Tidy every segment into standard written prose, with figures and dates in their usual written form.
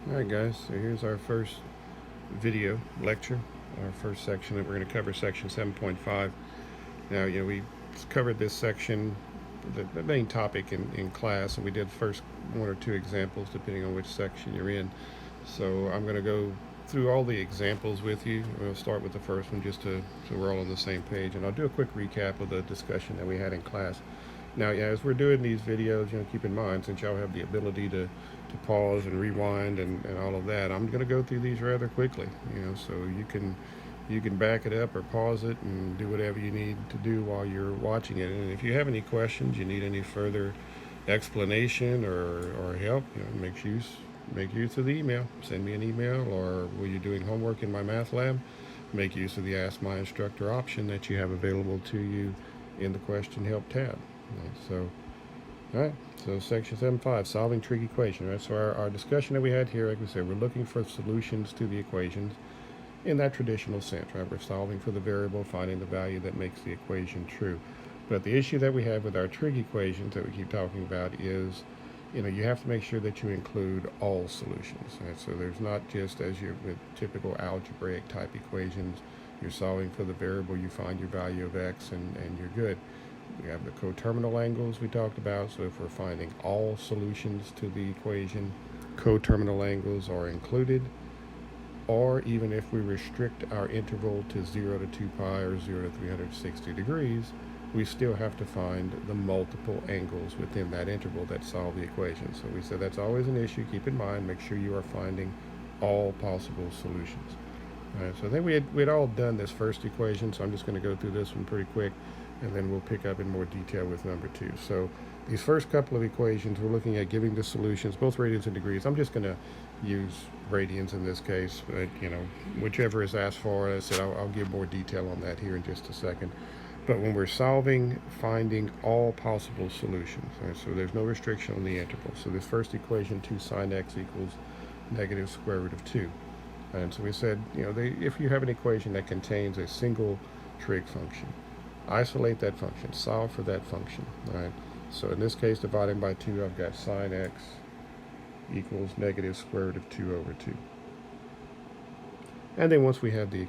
Alright guys, so here's our first video lecture, our first section that we're going to cover, section 7.5. Now, we covered this section, the main topic in class, and we did first one or two examples depending on which section you're in. So I'm going to go through all the examples with you. We'll start with the first one just so we're all on the same page, and I'll do a quick recap of the discussion that we had in class. Now, yeah, as we're doing these videos, keep in mind, since y'all have the ability to pause and rewind and all of that, I'm going to go through these rather quickly, so you can back it up or pause it and do whatever you need to do while you're watching it. And if you have any questions, you need any further explanation or help, make use of the email. Send me an email, or when you're doing homework in my math lab, make use of the Ask My Instructor option that you have available to you in the question help tab. So, all right, so section 7.5, solving trig equation. Right, so our discussion that we had here, like we said, we're looking for solutions to the equations in that traditional sense, right? We're solving for the variable, finding the value that makes the equation true. But the issue that we have with our trig equations that we keep talking about is, you have to make sure that you include all solutions. Right? So there's not just, as you with typical algebraic type equations, you're solving for the variable, you find your value of x, and you're good. We have the coterminal angles we talked about. So if we're finding all solutions to the equation, coterminal angles are included. Or even if we restrict our interval to 0 to 2 pi or 0 to 360 degrees, we still have to find the multiple angles within that interval that solve the equation. So we said that's always an issue. Keep in mind, make sure you are finding all possible solutions. All right, so I think we had all done this first equation, so I'm just going to go through this one pretty quick, and then we'll pick up in more detail with number two. So these first couple of equations, we're looking at giving the solutions, both radians and degrees. I'm just going to use radians in this case, but whichever is asked for. I said I'll give more detail on that here in just a second. But when we're solving, finding all possible solutions, right, so there's no restriction on the interval. So this first equation, 2 sine x equals negative square root of 2. And so we said, if you have an equation that contains a single trig function, isolate that function, solve for that function, right? So in this case, dividing by 2, I've got sine x equals negative square root of 2 over 2. And then once we have the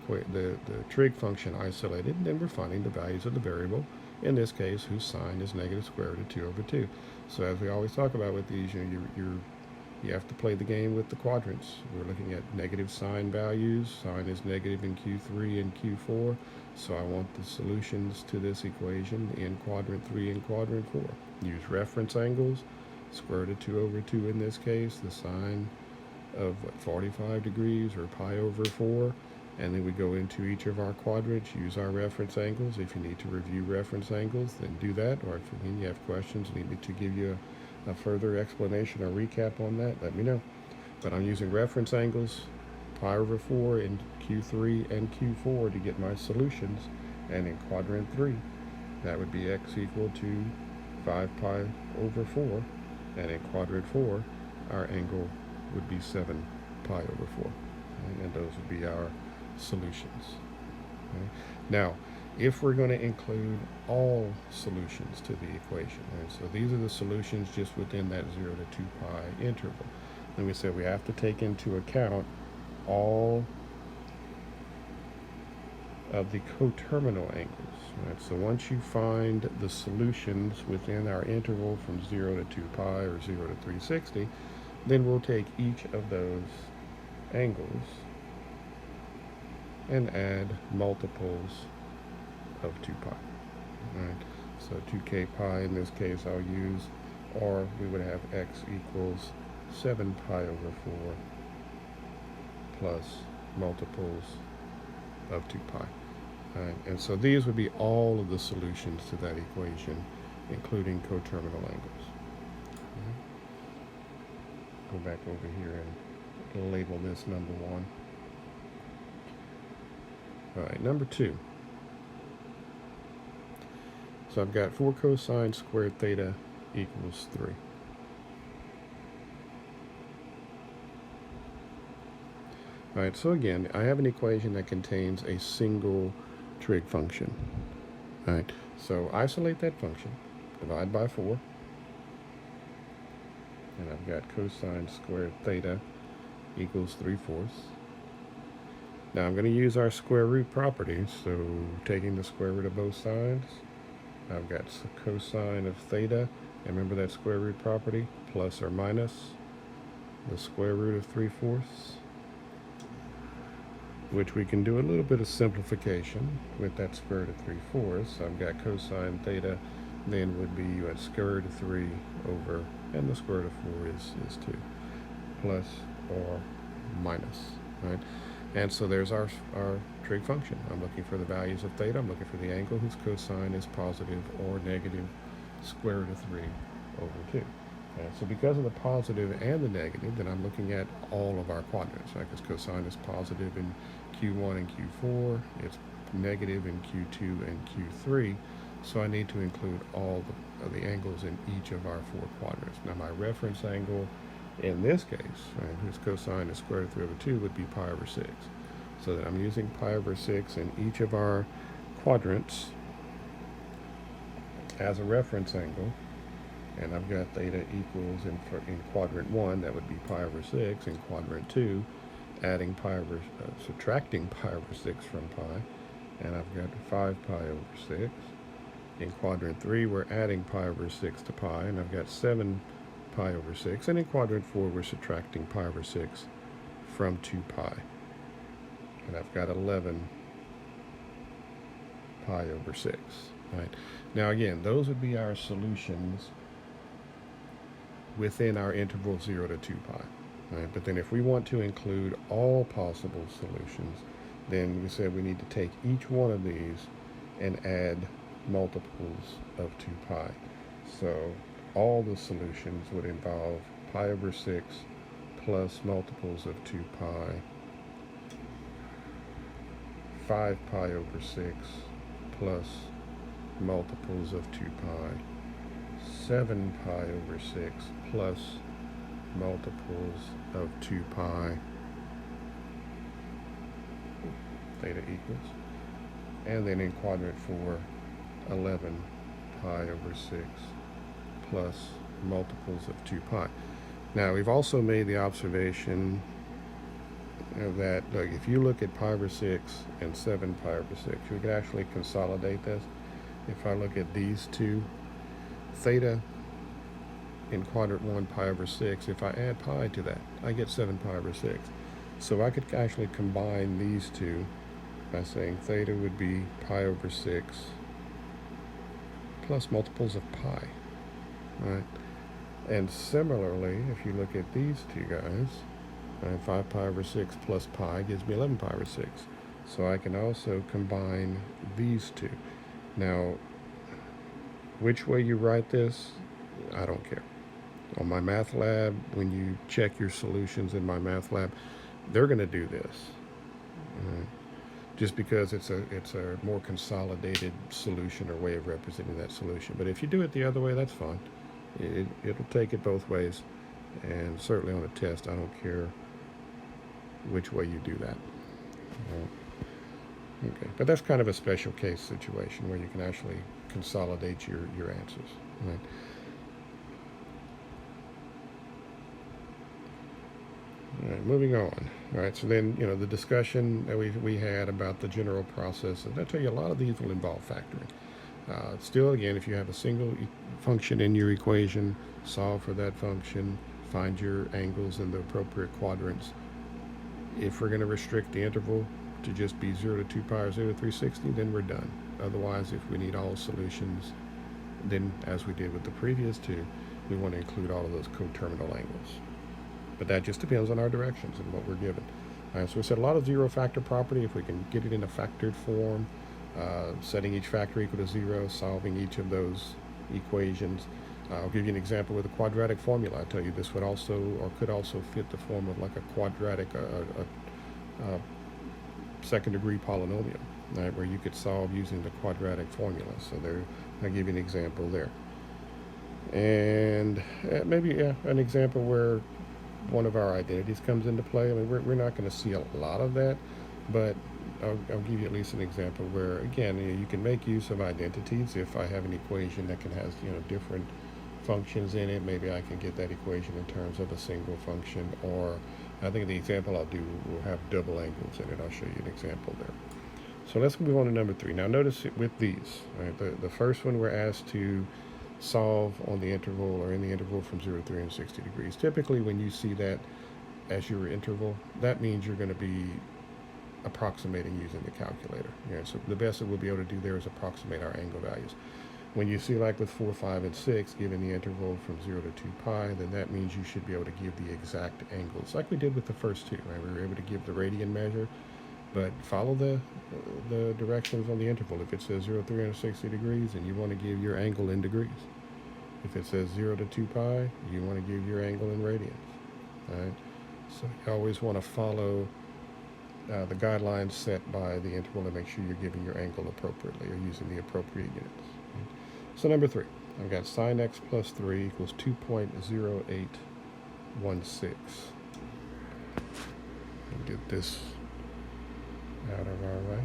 trig function isolated, then we're finding the values of the variable, in this case, whose sine is negative square root of 2 over 2. So as we always talk about with these, you have to play the game with the quadrants. We're looking at negative sine values. Sine is negative in Q3 and Q4. So I want the solutions to this equation in quadrant 3 and quadrant 4. Use reference angles. Square root of 2 over 2 in this case. The sine of 45 degrees or pi over 4. And then we go into each of our quadrants, use our reference angles. If you need to review reference angles, then do that. Or if you have questions, need me to give you a further explanation or recap on that, let me know. But I'm using reference angles, pi over 4 in Q3 and Q4 to get my solutions. And in quadrant 3, that would be x equal to 5 pi over 4. And in quadrant 4, our angle would be 7 pi over 4. And those would be our solutions. Okay? Now, if we're going to include all solutions to the equation, right? So these are the solutions just within that 0 to 2 pi interval. Then we said we have to take into account all of the coterminal angles. Right? So once you find the solutions within our interval from 0 to 2 pi or 0 to 360, then we'll take each of those angles and add multiples of 2 pi. Right? So 2k pi in this case I'll use, or we would have x equals 7 pi over 4 plus multiples of 2 pi. Right? And so these would be all of the solutions to that equation, including coterminal angles. Right? Go back over here and label this number 1. All right, number 2. So I've got 4 cosine squared theta equals 3. All right, so again, I have an equation that contains a single trig function. All right, so isolate that function, divide by 4, and I've got cosine squared theta equals 3/4. Now I'm going to use our square root property, so taking the square root of both sides, I've got cosine of theta, and remember that square root property, plus or minus the square root of 3/4, which we can do a little bit of simplification with that square root of 3/4. So I've got cosine theta, then would be you at square root of 3 over, and the square root of 4 is 2, plus or minus, right? And so there's our trig function. I'm looking for the values of theta. I'm looking for the angle whose cosine is positive or negative square root of 3 over 2. So because of the positive and the negative, then I'm looking at all of our quadrants, right? Because cosine is positive in Q1 and Q4. It's negative in Q2 and Q3. So I need to include all of the angles in each of our 4 quadrants. Now my reference angle in this case, right, whose cosine is square root of 3 over 2 would be pi over 6. So that I'm using pi over 6 in each of our quadrants as a reference angle. And I've got theta equals in quadrant 1, that would be pi over 6. In quadrant 2, subtracting pi over 6 from pi, and I've got 5 pi over 6. In quadrant 3, we're adding pi over 6 to pi, and I've got 7 pi over 6. And in quadrant 4, we're subtracting pi over 6 from 2 pi. And I've got 11 pi over 6. Right? Now again, those would be our solutions within our interval 0 to 2 pi. Right? But then if we want to include all possible solutions, then we said we need to take each one of these and add multiples of 2 pi. So all the solutions would involve pi over 6 plus multiples of 2 pi, 5 pi over 6 plus multiples of 2 pi, 7 pi over 6 plus multiples of 2 pi, theta equals, and then in quadrant 4, 11 pi over 6 plus multiples of 2 pi. Now we've also made the observation that, look, if you look at pi over 6 and 7 pi over 6, we could actually consolidate this. If I look at these two, theta in quadrant 1 pi over 6, if I add pi to that, I get 7 pi over 6. So I could actually combine these two by saying theta would be pi over 6 plus multiples of pi, right? And similarly, if you look at these two guys, 5 pi over 6 plus pi gives me 11 pi over 6. So I can also combine these two. Now, which way you write this, I don't care. On my math lab, when you check your solutions in my math lab, they're going to do this. Just because it's a more consolidated solution or way of representing that solution. But if you do it the other way, that's fine. It'll take it both ways. And certainly on a test, I don't care which way you do that. Okay, but that's kind of a special case situation where you can actually consolidate your answers. Right? All right, moving on. All right, so then, the discussion that we had about the general process, and I tell you, a lot of these will involve factoring. Still, again, if you have a single function in your equation, solve for that function, find your angles in the appropriate quadrants. If we're going to restrict the interval to just be 0 to 2 pi or 0 to 360, then we're done. Otherwise, if we need all solutions, then as we did with the previous two, we want to include all of those coterminal angles. But that just depends on our directions and what we're given. All right, so we said a lot of zero factor property. If we can get it in a factored form, setting each factor equal to 0, solving each of those equations. I'll give you an example with a quadratic formula. I tell you this would also, or could also fit the form of like a quadratic, second degree polynomial, right, where you could solve using the quadratic formula. So there, I'll give you an example there. And maybe an example where one of our identities comes into play. I mean, we're not going to see a lot of that, but I'll give you at least an example where, again, you can make use of identities if I have an equation that can have different functions in it, maybe I can get that equation in terms of a single function, or I think the example I'll do will have double angles in it. I'll show you an example there. So let's move on to number 3. Now notice it with these, right? The first one we're asked to solve on the interval or in the interval from 0 to 360 degrees. Typically when you see that as your interval, that means you're going to be approximating using the calculator. So the best that we'll be able to do there is approximate our angle values. When you see like with 4, 5, and 6, given the interval from 0 to 2 pi, then that means you should be able to give the exact angles, like we did with the first two, right? We were able to give the radian measure, but follow the directions on the interval. If it says 0 to 360 degrees, and you want to give your angle in degrees. If it says 0 to 2 pi, you want to give your angle in radians, right? So you always want to follow the guidelines set by the interval and make sure you're giving your angle appropriately or using the appropriate units. Right? So number 3, I've got sine x plus 3 equals 2.0816. Get this out of our way.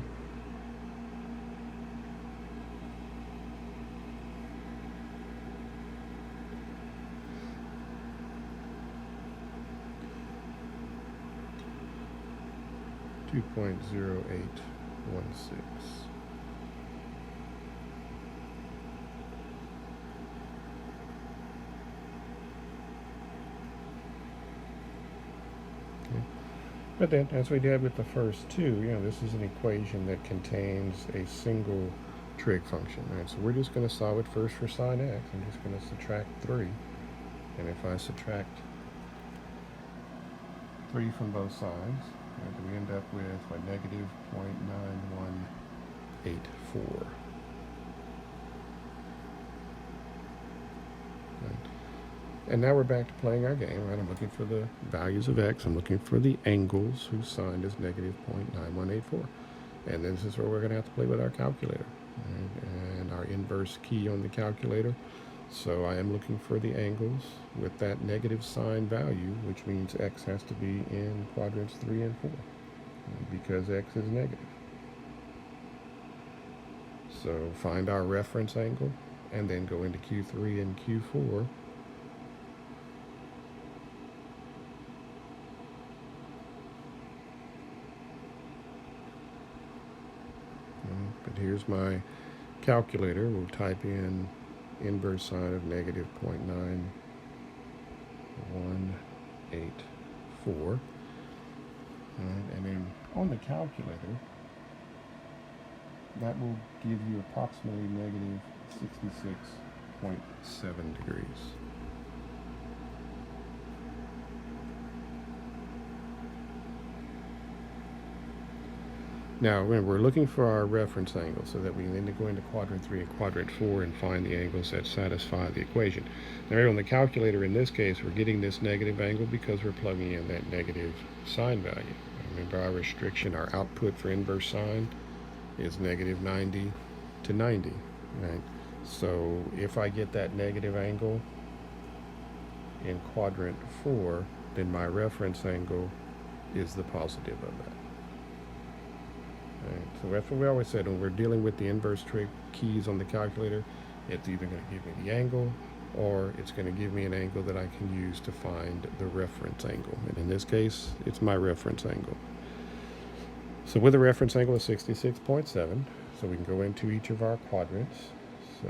.0816. But then, as we did with the first two, this is an equation that contains a single trig function, right? So we're just going to solve it first for sine x. I'm just going to subtract 3. And if I subtract 3 from both sides, we end up with a negative 0.9184. Right. And now we're back to playing our game, right? I'm looking for the values of x. I'm looking for the angles whose sine is negative 0.9184. And this is where we're going to have to play with our calculator, right? And our inverse key on the calculator. So I am looking for the angles with that negative sign value, which means x has to be in quadrants 3 and 4, because x is negative. So find our reference angle, and then go into Q3 and Q4. But here's my calculator. We'll type in inverse sine of negative 0.9184. And then on the calculator, that will give you approximately negative 66.7 degrees. Now, remember, we're looking for our reference angle so that we can then go into quadrant 3 and quadrant 4 and find the angles that satisfy the equation. Now, on the calculator, in this case, we're getting this negative angle because we're plugging in that negative sine value. Remember, our restriction, our output for inverse sine is negative 90 to 90, right? So if I get that negative angle in quadrant 4, then my reference angle is the positive of that. Right, so that's what we always said when we're dealing with the inverse trig keys on the calculator. It's either going to give me the angle, or it's going to give me an angle that I can use to find the reference angle. And in this case, it's my reference angle. So with a reference angle of 66.7, so we can go into each of our quadrants. So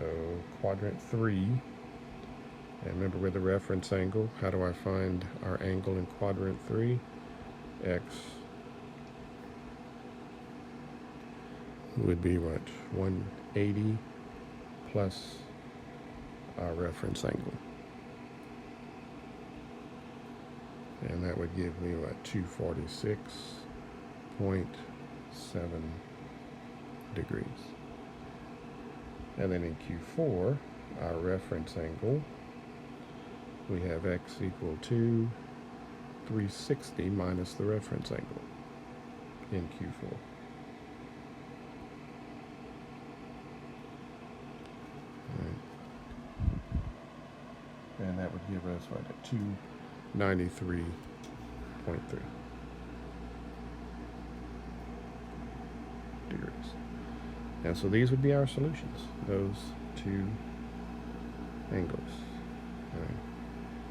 quadrant 3, and remember with the reference angle, how do I find our angle in quadrant 3? X would be what? 180 plus our reference angle. And that would give me what? 246.7 degrees. And then in Q4, our reference angle, we have x equal to 360 minus the reference angle in Q4. And that would give us what, a 293.3 degrees. And so these would be our solutions, those two angles.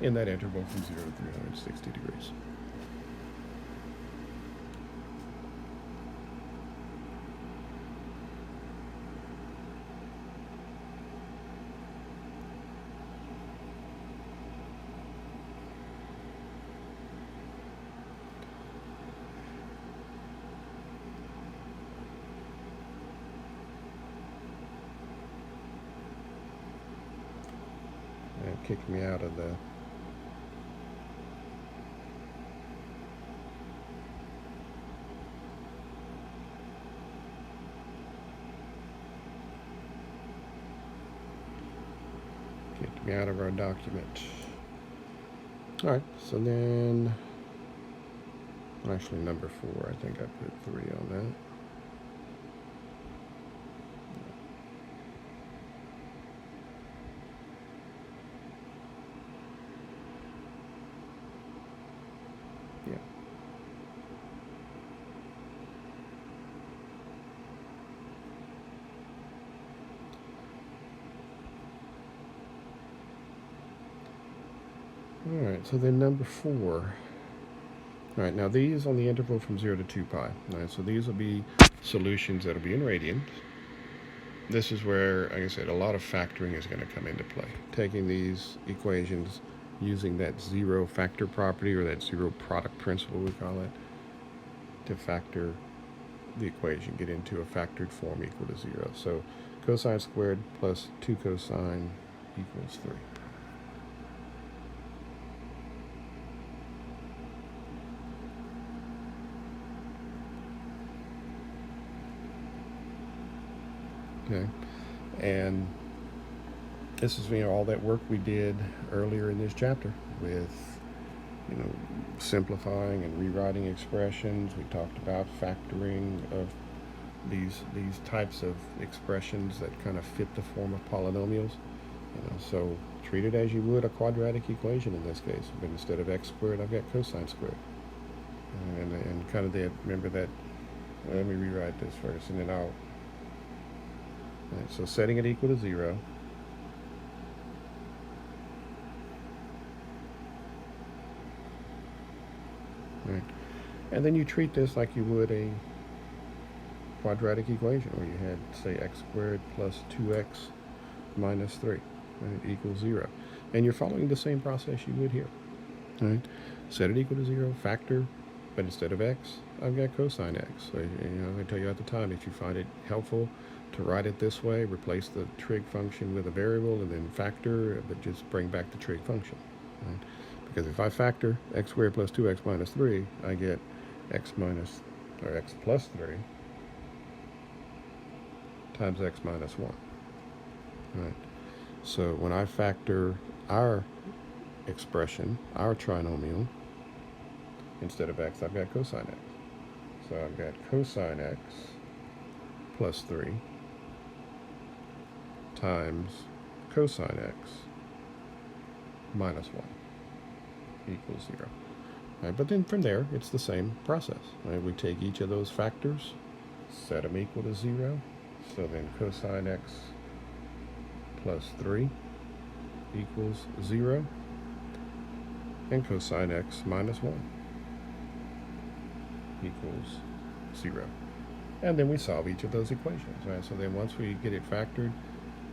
in that interval from 0 to 360 degrees. And it kicked me out of the our document. All right, so then, actually number 4, I think I put 3 on that. Yeah. All right, so then number 4. All right, now these on the interval from 0 to 2 pi. All right, so these will be solutions that will be in radians. This is where, like I said, a lot of factoring is going to come into play. Taking these equations, using that zero factor property, or that zero product principle, we call it, to factor the equation, get into a factored form equal to 0. So cosine squared plus 2 cosine equals 3. Okay, and this is all that work we did earlier in this chapter with simplifying and rewriting expressions. We talked about factoring of these types of expressions that kind of fit the form of polynomials. So treat it as you would a quadratic equation in this case, but instead of x squared, I've got cosine squared. And kind of remember that. Well, let me rewrite this first, and then I'll. Right, so setting it equal to 0. Right. And then you treat this like you would a quadratic equation, where you had, say, x squared plus 2x minus 3, right, equals 0. And you're following the same process you would here. Right? Set it equal to 0, factor, but instead of x, I've got cosine x. So, I tell you at the time, if you find it helpful to write it this way, replace the trig function with a variable and then factor, but just bring back the trig function. Right? Because if I factor x squared plus 2x minus 3, I get x plus 3 times x minus 1. Right? So when I factor our expression, our trinomial, instead of x, I've got cosine x. So I've got cosine x plus 3 times cosine x minus 1 equals 0. Right, but then from there, it's the same process. Right? We take each of those factors, set them equal to 0. So then cosine x plus 3 equals 0. And cosine x minus 1 equals 0. And then we solve each of those equations. Right? So then once we get it factored,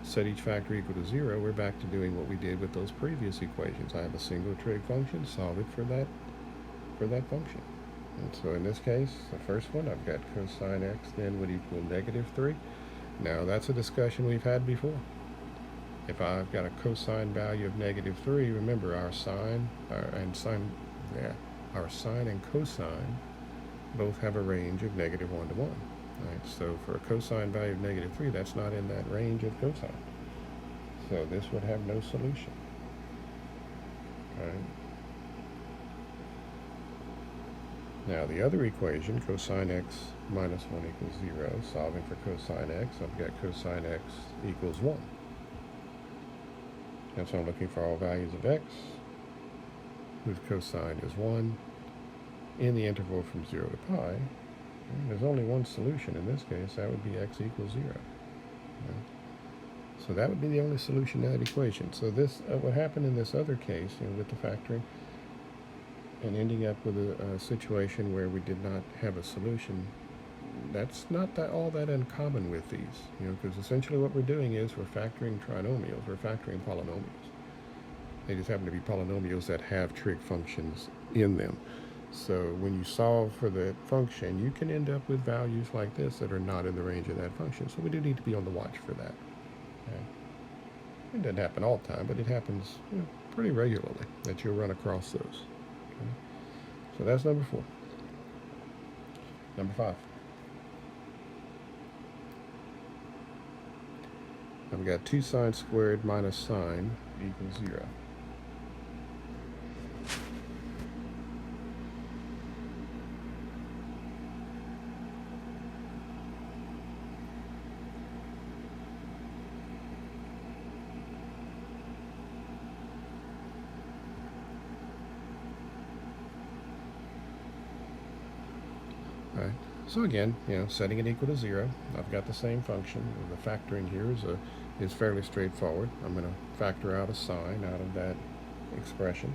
set each factor equal to 0, we're back to doing what we did with those previous equations. I have a single trig function, solve it for that function. And so in this case, the first one, I've got cosine x then would equal negative 3. Now that's a discussion we've had before. If I've got a cosine value of negative 3, remember our sine and cosine both have a range of negative 1 to 1. Right? So for a cosine value of negative 3, that's not in that range of cosine. So this would have no solution. Right? Now the other equation, cosine x minus 1 equals 0, solving for cosine x, I've got cosine x equals 1. And so I'm looking for all values of x, whose cosine is 1, in the interval from 0 to pi. And there's only one solution in this case, that would be x equals 0. Right? So that would be the only solution to that equation. So this, what happened in this other case, with the factoring, and ending up with a situation where we did not have a solution, that's not all that uncommon with these, because essentially what we're doing is we're factoring trinomials, we're factoring polynomials. They just happen to be polynomials that have trig functions in them. So when you solve for the function, you can end up with values like this that are not in the range of that function. So we do need to be on the watch for that. Okay? It doesn't happen all the time, but it happens pretty regularly that you'll run across those. Okay? So that's number 4. Number 5. I've got 2 sine squared minus sine equals 0. All right. So again, setting it equal to 0, I've got the same function. The factoring here is fairly straightforward. I'm going to factor out a sine out of that expression.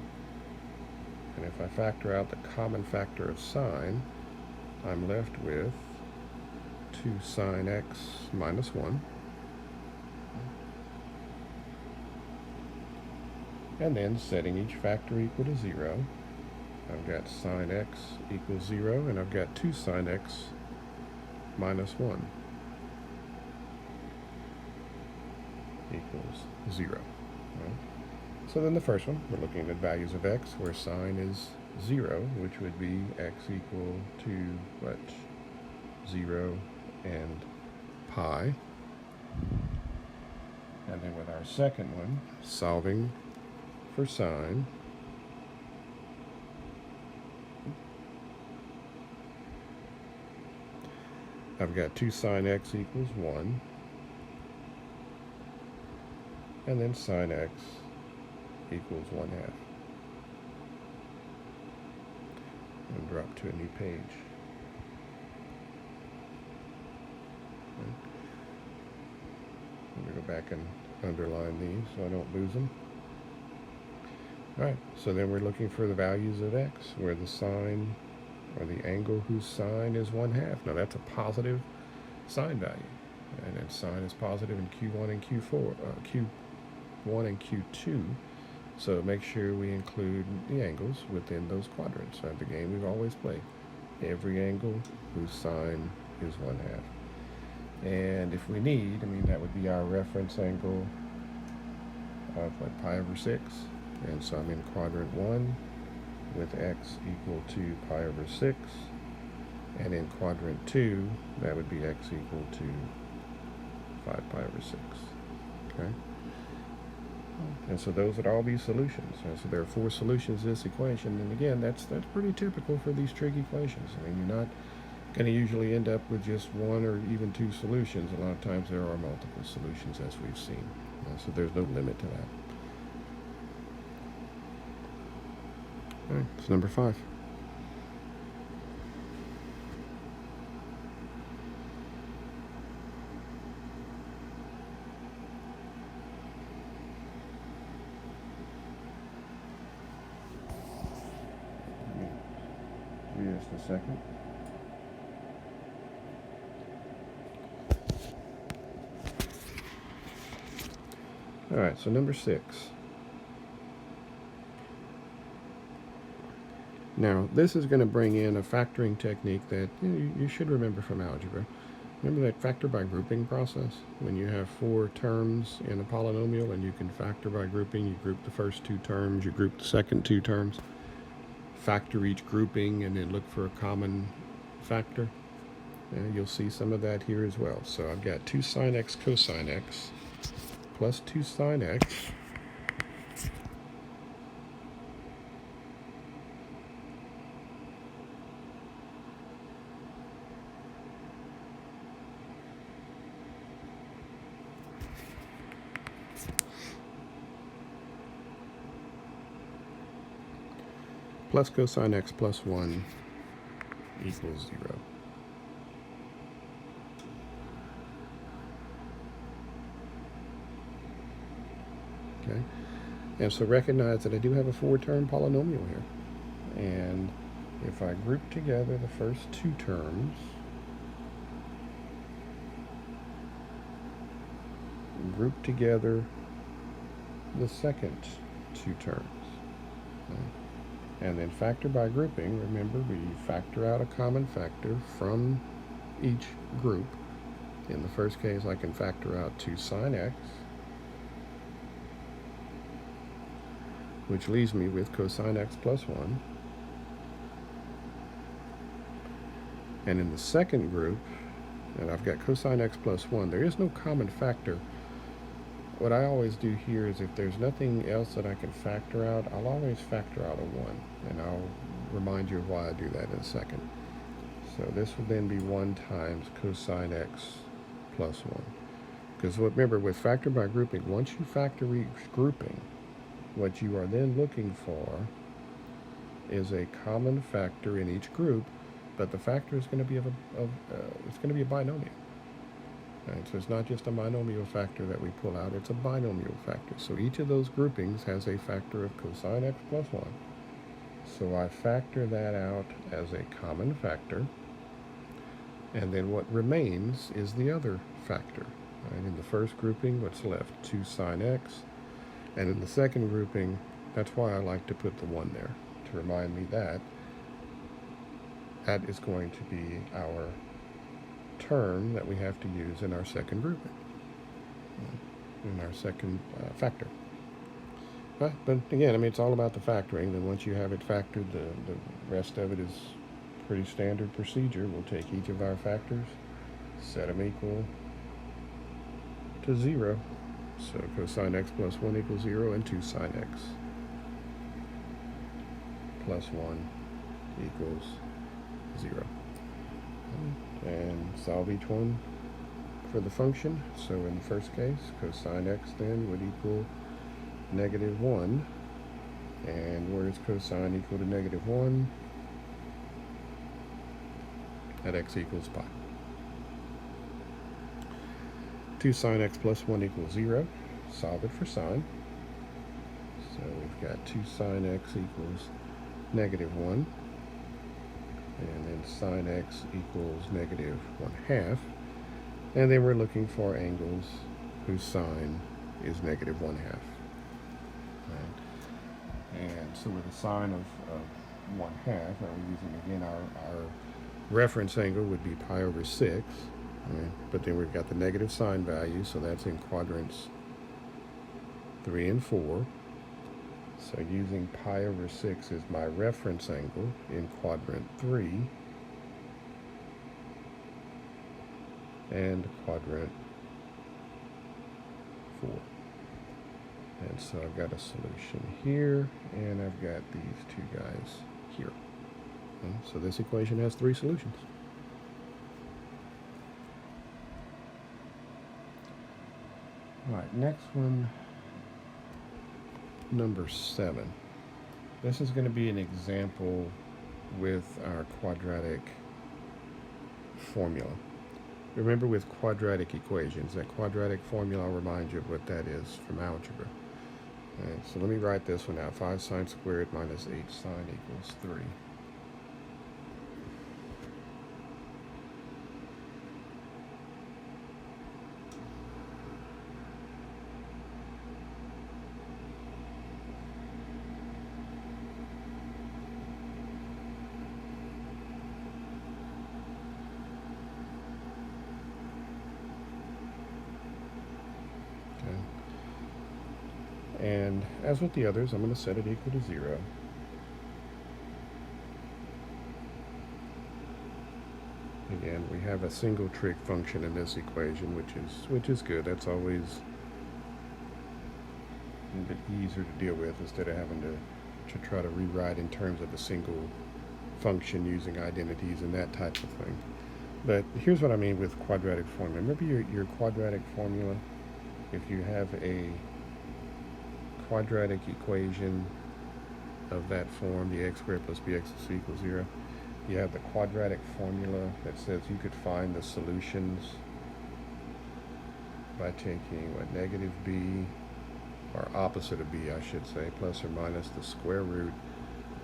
And if I factor out the common factor of sine, I'm left with 2 sine x minus 1. And then setting each factor equal to 0, I've got sine x equals 0, and I've got 2 sine x minus 1 equals 0. Right? So then the first one, we're looking at values of x where sine is 0, which would be x equal to what? 0 and pi. And then with our second one, solving for sine, I've got 2 sine x equals 1, and then sine x equals 1/2. And drop to a new page. Okay. I'm going to go back and underline these so I don't lose them. All right, so then we're looking for the values of x, where the sine, or the angle whose sine is 1/2. Now that's a positive sine value, and then sine is positive in Q1 and Q4, Q1 and Q2. So make sure we include the angles within those quadrants. The game we've always played. Every angle whose sine is 1/2. And if we need, that would be our reference angle of pi over 6. And so I'm in quadrant 1 with x equal to pi over 6. And in quadrant 2, that would be x equal to 5 pi over 6. Okay? And so those would all be solutions. And so there are 4 solutions to this equation. And again, that's pretty typical for these trig equations. You're not going to usually end up with just 1 or even 2 solutions. A lot of times there are multiple solutions, as we've seen. So there's no limit to that. All right, it's number 5. Just a second. All right, so number 6. Now, this is going to bring in a factoring technique that you should remember from algebra. Remember that factor by grouping process? When you have 4 terms in a polynomial and you can factor by grouping, you group the first 2 terms, you group the second 2 terms, factor each grouping, and then look for a common factor. And you'll see some of that here as well. So I've got 2 sine x cosine x plus 2 sine x plus cosine x plus 1 equals 0. Okay, and so recognize that I do have a 4-term polynomial here. And if I group together the first 2 terms, group together the second 2 terms, okay? And then factor by grouping. Remember, we factor out a common factor from each group. In the first case, I can factor out 2 sine x, which leaves me with cosine x plus 1. And in the second group, and I've got cosine x plus 1, there is no common factor. What I always do here is if there's nothing else that I can factor out, I'll always factor out a 1. And I'll remind you of why I do that in a second. So this would then be 1 times cosine x plus 1. Because remember, with factor by grouping, once you factor each grouping, what you are then looking for is a common factor in each group, but the factor is going to be it's going to be a binomial. Right, so it's not just a monomial factor that we pull out, it's a binomial factor. So each of those groupings has a factor of cosine x plus 1. So I factor that out as a common factor, and then what remains is the other factor. Right? In the first grouping, what's left? 2 sine x. And in the second grouping, that's why I like to put the 1 there, to remind me that that is going to be our term that we have to use in our second grouping, in our second factor. But again, I mean, it's all about the factoring. Then once you have it factored, the rest of it is pretty standard procedure. We'll take each of our factors, set them equal to 0. So cosine x plus 1 equals 0, and 2 sine x plus 1 equals 0. And solve each one for the function. So in the first case, cosine x then would equal -1. And where is cosine equal to -1? At x equals pi. 2 sine x plus 1 equals 0. Solve it for sine. So we've got 2 sine x equals -1. And then sine x equals -1/2. And then we're looking for angles whose sine is -1/2. Right? And so with a sine of 1/2, we're using again our reference angle would be pi over 6. Right? But then we've got the negative sine value, so that's in quadrants 3 and 4. So using pi over 6 is my reference angle in quadrant 3 and quadrant 4. And so I've got a solution here, and I've got these 2 guys here. Okay, so this equation has 3 solutions. All right, next one, number 7. This is going to be an example with our quadratic formula. Remember, with quadratic equations, that quadratic formula, I'll remind you of what that is from algebra. All right, so let me write this one out. 5 sine squared minus 8 sine equals 3. And as with the others, I'm going to set it equal to 0. Again, we have a single trig function in this equation, which is good. That's always a bit easier to deal with instead of having to try to rewrite in terms of a single function using identities and that type of thing. But here's what I mean with quadratic formula. Remember your quadratic formula? If you have a quadratic equation of that form, the x squared plus bx equals 0, you have the quadratic formula that says you could find the solutions by taking negative b or opposite of b, I should say, plus or minus the square root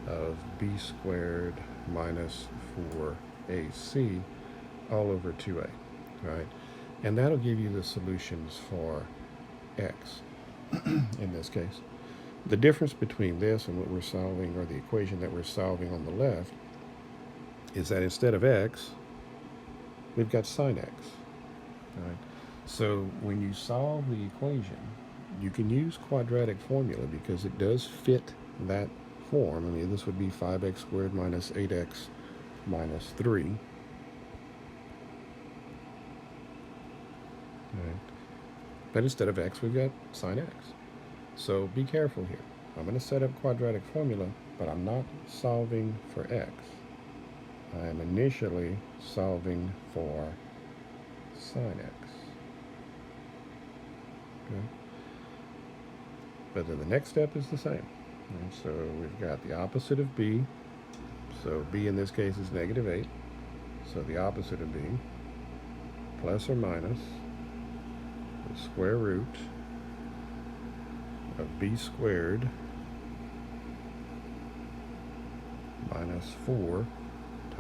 of b squared minus 4ac all over 2a, right? And that'll give you the solutions for x in this case. The difference between this and what we're solving, or the equation that we're solving on the left, is that instead of x, we've got sine x, right? So when you solve the equation, you can use quadratic formula because it does fit that form. I mean, this would be 5x squared minus 8x minus 3. Right? But instead of x, we've got sine x. So be careful here. I'm going to set up quadratic formula, but I'm not solving for x. I am initially solving for sine x. Okay? But then the next step is the same. And so we've got the opposite of b. So b in this case is negative 8. So the opposite of b, plus or minus the square root of b squared minus 4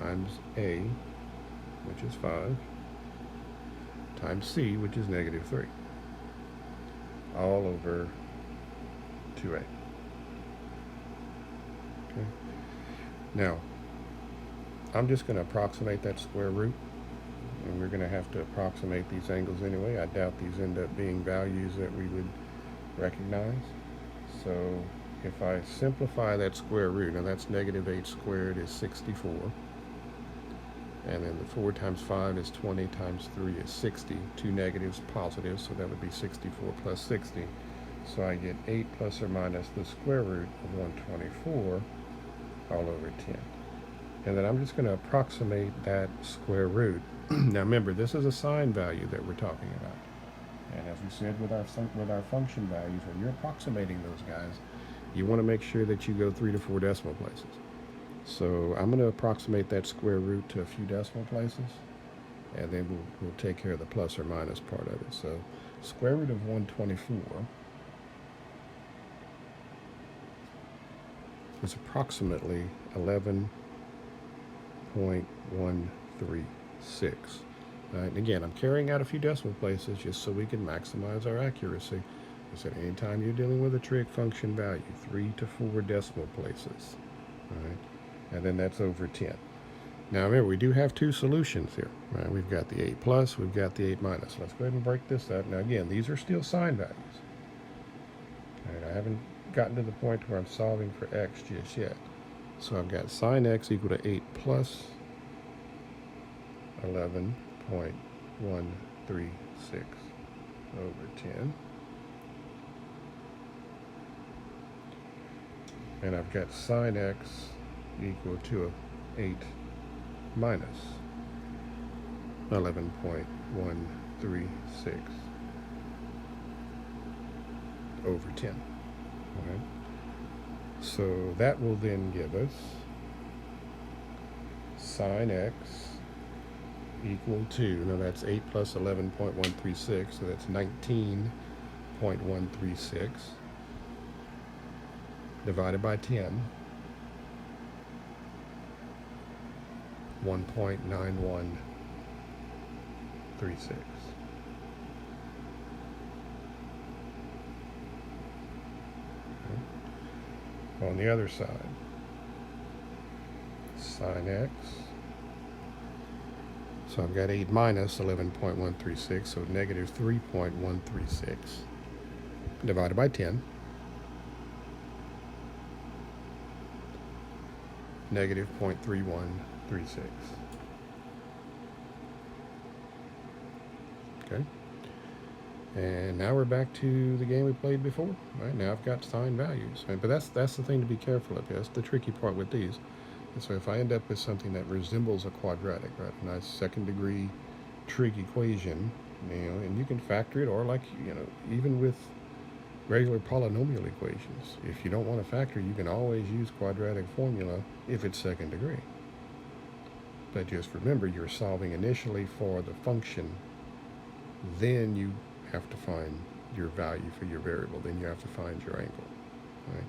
times a, which is 5, times c, which is negative 3, all over 2a. Okay. Now, I'm just going to approximate that square root, and we're going to have to approximate these angles anyway. I doubt these end up being values that we would recognize. So if I simplify that square root, now that's negative 8 squared is 64. And then the 4 times 5 is 20 times 3 is 60. Two negatives positive, so that would be 64 plus 60. So I get 8 plus or minus the square root of 124 all over 10. And then I'm just going to approximate that square root. Now remember, this is a sine value that we're talking about. And as we said with our function values, when you're approximating those guys, you want to make sure that you go 3 to 4 decimal places. So I'm going to approximate that square root to a few decimal places, and then we'll take care of the plus or minus part of it. So square root of 124 is approximately 11.136. And again, I'm carrying out a few decimal places just so we can maximize our accuracy. I said anytime you're dealing with a trig function value, 3 to 4 decimal places. All right? And then that's over 10. Now remember, we do have two solutions here. Right? We've got the 8 plus, we've got the 8 minus. Let's go ahead and break this up. Now again, these are still sine values. All right, I haven't gotten to the point where I'm solving for x just yet. So I've got sine x equal to 8 plus 11.136 over 10. And I've got sine x equal to 8 minus 11.136 over 10. All right. So that will then give us sine x equal to, now that's 8 plus 11.136, so that's 19.136 divided by 10, 1.9136. On the other side, sine x, so I've got 8 minus 11.136, so negative 3.136 divided by 10, negative 0.3136. Okay. And now we're back to the game we played before. Right now I've got sine values, right? But that's the thing to be careful of. That's the tricky part with these. And so if I end up with something that resembles a quadratic, right, a nice second degree trig equation, and you can factor it, or like, even with regular polynomial equations, if you don't want to factor, you can always use quadratic formula if it's second degree. But just remember, you're solving initially for the function, then you have to find your value for your variable, then you have to find your angle. Right?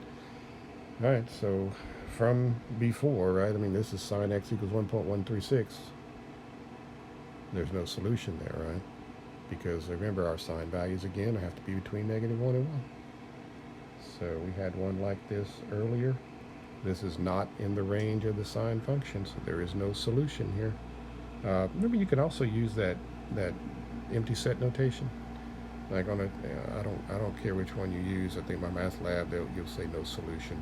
All right, so from before, right, I mean, this is sine x equals 1.136. There's no solution there, right? Because remember, our sine values, again, have to be between -1 and 1. So we had one like this earlier. This is not in the range of the sine function, so there is no solution here. Remember, you can also use that empty set notation. Like on a, I don't care which one you use. I think my math lab, you'll say no solution.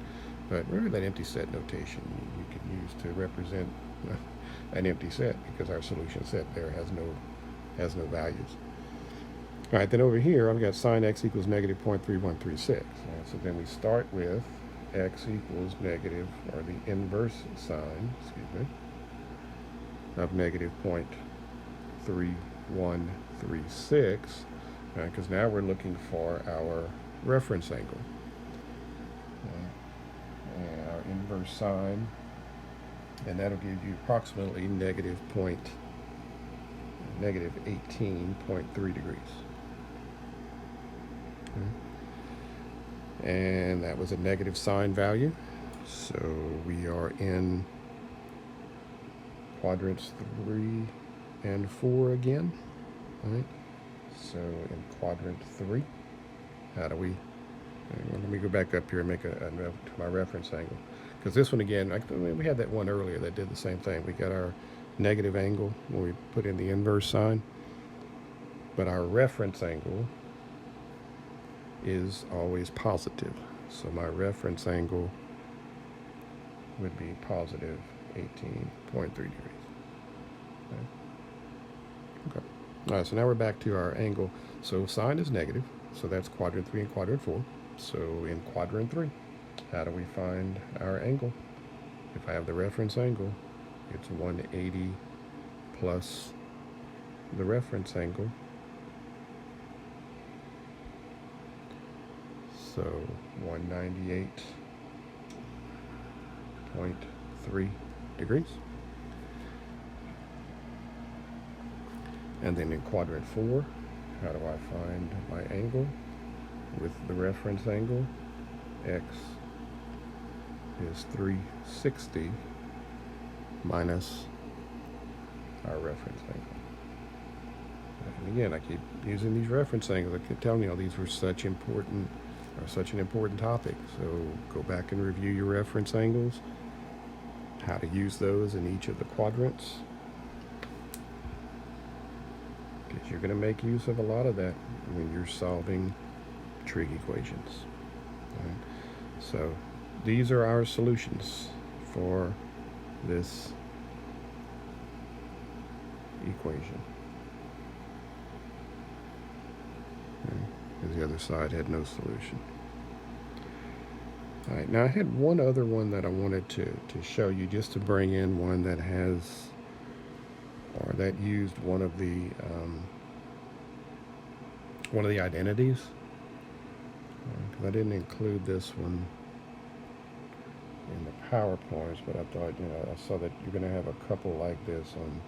But remember that empty set notation you can use to represent an empty set, because our solution set there has no values. All right, then over here I've got sine x equals -0.3136. Right, so then we start with x equals negative, or the inverse sine, of -0.3136, because now we're looking for our reference angle. And our inverse sine, and that'll give you approximately -18.3 degrees. And that was a negative sine value, so we are in quadrants 3 and 4 again, right? So in quadrant 3, how do we, let me go back up here and make to my reference angle, because this one again, we had that one earlier that did the same thing. We got our negative angle when we put in the inverse sine, but our reference angle is always positive. So my reference angle would be positive 18.3 degrees. Okay. All right, so now we're back to our angle. So sine is negative, so that's quadrant 3 and quadrant 4. So in quadrant 3, how do we find our angle? If I have the reference angle, it's 180 plus the reference angle. So 198.3 degrees. And then in quadrant 4, how do I find my angle? With the reference angle, x is 360 minus our reference angle. And again, I keep using these reference angles. I keep telling you, these were such an important topic. So go back and review your reference angles, how to use those in each of the quadrants, because you're going to make use of a lot of that when you're solving trig equations. Right? So these are our solutions for this equation. Because the other side had no solution. All right, now I had one other one that I wanted to show you, just to bring in one that has, or that used one of the identities. Because I didn't include this one in the PowerPoints, but I thought, I saw that you're going to have a couple like this on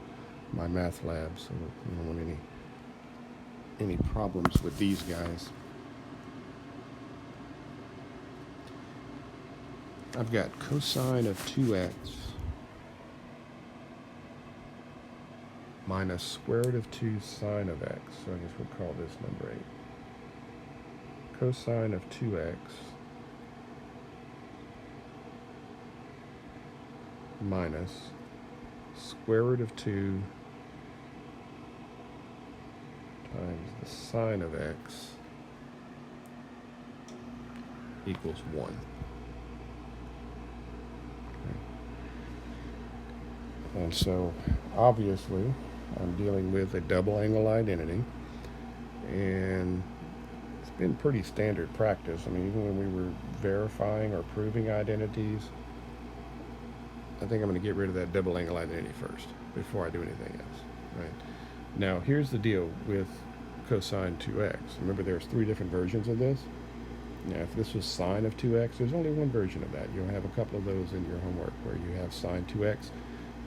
my math lab, so I don't want any problems with these guys. I've got cosine of 2x minus square root of 2 sine of x. So I guess we'll call this number 8. Cosine of 2x minus square root of 2 times the sine of x equals 1. Okay. And so obviously I'm dealing with a double angle identity, and it's been pretty standard practice. I mean, even when we were verifying or proving identities, I think I'm going to get rid of that double angle identity first before I do anything else. Right? Now, here's the deal with cosine 2x. Remember, there's 3 different versions of this. Now, if this was sine of 2x, there's only one version of that. You'll have a couple of those in your homework where you have sine 2x.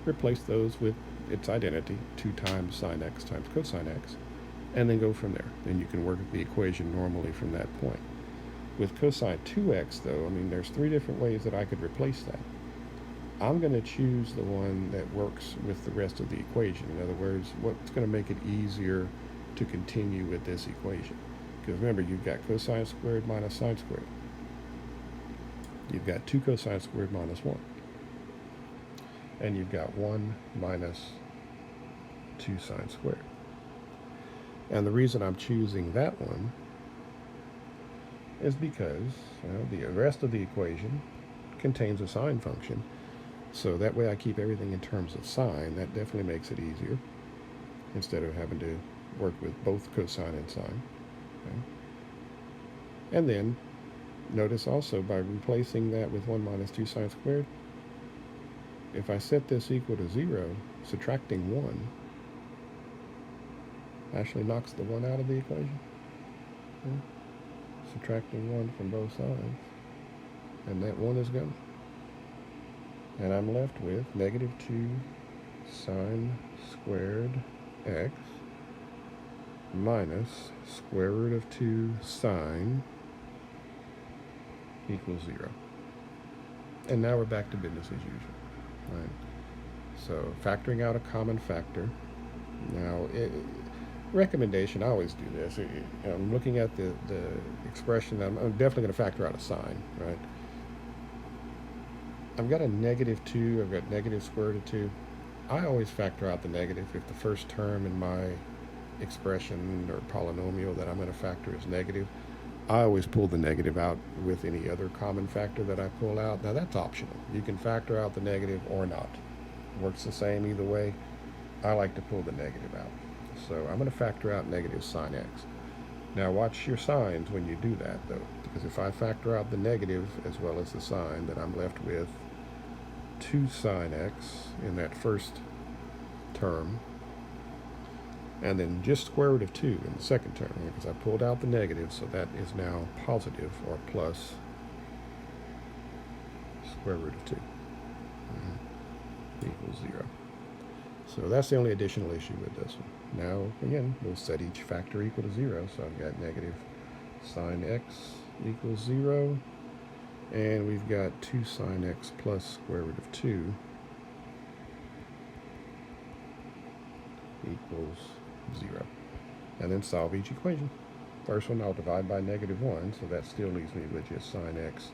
Replace those with its identity, 2 times sine x times cosine x. and then go from there. Then you can work the equation normally from that point. With cosine 2x, though, I mean, there's three different ways that I could replace that. I'm going to choose the one that works with the rest of the equation. In other words, what's going to make it easier to continue with this equation. Because remember, you've got cosine squared minus sine squared. You've got 2 cosine squared minus 1. And you've got 1 minus 2 sine squared. And the reason I'm choosing that one is because the rest of the equation contains a sine function. So that way I keep everything in terms of sine. That definitely makes it easier instead of having to work with both cosine and sine. Okay? And then notice also by replacing that with 1 minus 2 sine squared, if I set this equal to 0, subtracting 1 actually knocks the 1 out of the equation. Okay? Subtracting 1 from both sides, and that 1 is gone. And I'm left with negative 2 sine squared x minus square root of 2 sine equals 0. And now we're back to business as usual. Right? So factoring out a common factor. Now, recommendation, I always do this. I'm looking at the expression. I'm definitely going to factor out a sign, right? I've got a negative 2. I've got negative square root of 2. I always factor out the negative if the first term in my expression or polynomial that I'm going to factor is negative. I always pull the negative out with any other common factor that I pull out. Now that's optional. You can factor out the negative or not. Works the same either way. I like to pull the negative out. So I'm going to factor out negative sine x. Now watch your signs when you do that, though, because if I factor out the negative as well as the sine, then I'm left with 2 sine x in that first term, and then just square root of 2 in the second term, because I pulled out the negative, so that is now positive or plus square root of 2 equals 0. So that's the only additional issue with this one. Now, again, we'll set each factor equal to 0. So I've got negative sine x equals 0. And we've got 2 sine x plus square root of 2 equals 0. And then solve each equation. First one I'll divide by negative 1, so that still leaves me with just sine x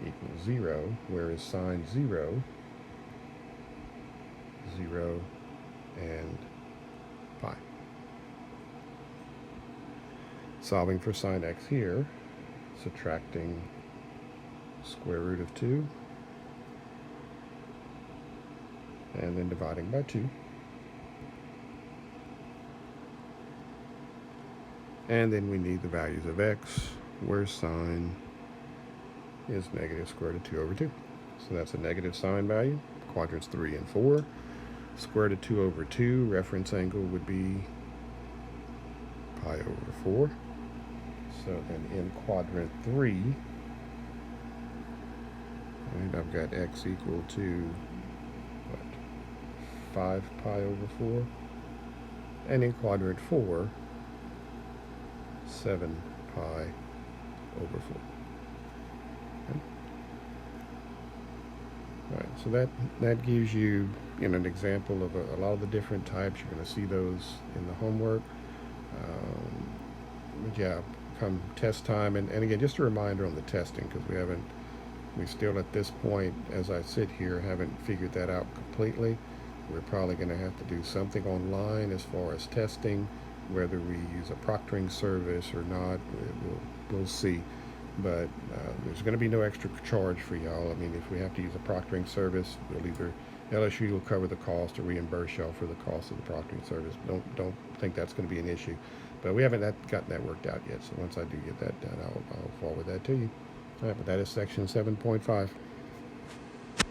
equals 0, whereas sine 0, 0, and pi. Solving for sine x here, subtracting square root of 2, and then dividing by 2. And then we need the values of x, where sine is negative square root of 2 over 2. So that's a negative sine value, quadrants 3 and 4. Square root of 2 over 2, reference angle would be pi over 4. So then in quadrant 3, and I've got x equal to, 5 pi over 4. And in quadrant 4, 7 pi over 4. Okay. All right, so that gives you, an example of a lot of the different types. You're going to see those in the homework. But yeah, come test time, and again, just a reminder on the testing, because we still at this point, as I sit here, haven't figured that out completely. We're probably going to have to do something online as far as testing, whether we use a proctoring service or not, we'll see. But there's going to be no extra charge for y'all. I mean, if we have to use a proctoring service, we'll either LSU will cover the cost or reimburse y'all for the cost of the proctoring service. Don't think that's going to be an issue. But we haven't gotten that worked out yet. So once I do get that done, I'll forward that to you. All right, but that is section 7.5.